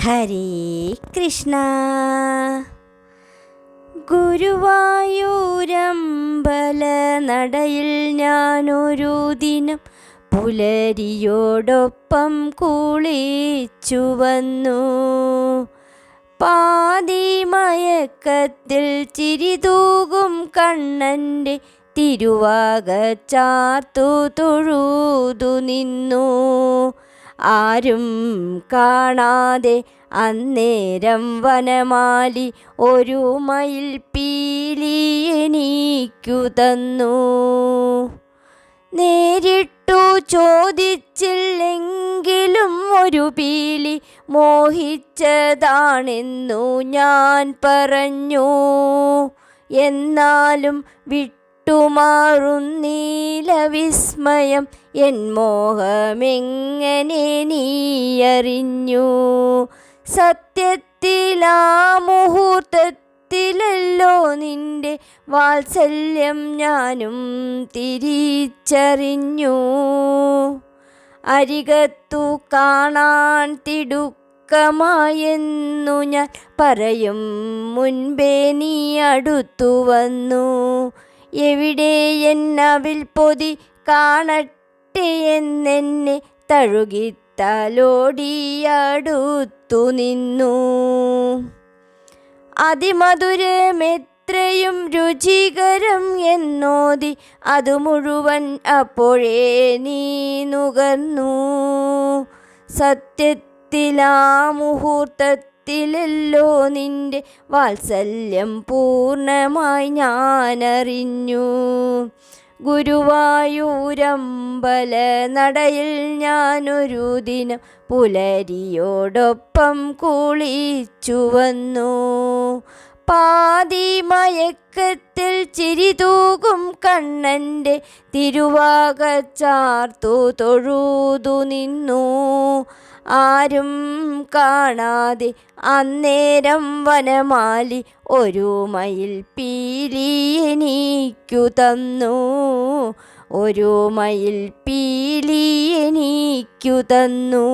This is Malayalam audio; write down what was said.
ഹരേ കൃഷ്ണ. ഗുരുവായൂരമ്പല നടയിൽ ഞാനൊരു ദിനം പുലരിയോടൊപ്പം കുളിച്ചു വന്നു. പാതിമയക്കത്തിൽ ചിരിതൂകും കണ്ണൻ്റെ തിരുവാകച്ചാർത്തു തൊഴുതു നിന്നു. ആരും കാണാതെ അന്നേരം വനമാലി ഒരു മയിൽ പീലി എനിക്കു തന്നു. നേരിട്ടു ചോദിച്ചില്ലെങ്കിലും ഒരു പീലി മോഹിച്ചതാണെന്നു ഞാൻ പറഞ്ഞു. എന്നാലും വിട്ടുമാറുന്നീല വിസ്മയം എൻ മോഹമെങ്ങനെ നീയറിഞ്ഞു. സത്യത്തിലാ മുഹൂർത്തത്തിലല്ലോ നിന്റെ വാത്സല്യം ഞാനും തിരിച്ചറിഞ്ഞു. അരികത്തു കാണാൻ തിടുക്കമായെന്നു ഞാൻ പറയും മുൻപേ നീ അടുത്തു വന്നു. എവിടെ എന്നവിൽ പൊതി കാണട്ടെ എന്നെന്നെ തഴുകിത്തലോടിയടുത്തു നിന്നു. അതിമധുരമെത്രയും രുചികരം എന്നോതി അതു മുഴുവൻ അപ്പോഴേ നീ നുകർന്നു. സത്യത്തിലാ മുഹൂർത്തത്തിലല്ലോ നിന്റെ വാത്സല്യം പൂർണ്ണമായി ഞാനറിഞ്ഞു. ഗുരുവായൂരമ്പല നടയിൽ ഞാനൊരു ദിനം പുലരിയോടൊപ്പം കുളിച്ചു വന്നു. പാതിമയക്കത്തിൽ ചിരിതൂകും കണ്ണൻ്റെ തിരുവാകച്ചാർത്തു തൊഴുതു നിന്നു. ആരും കാണാതെ അന്നേരം വനമാലി ഒരു മയിൽ പീലി എനിക്കു തന്നു. ഒരു മയിൽ പീലി എനിക്കു തന്നു.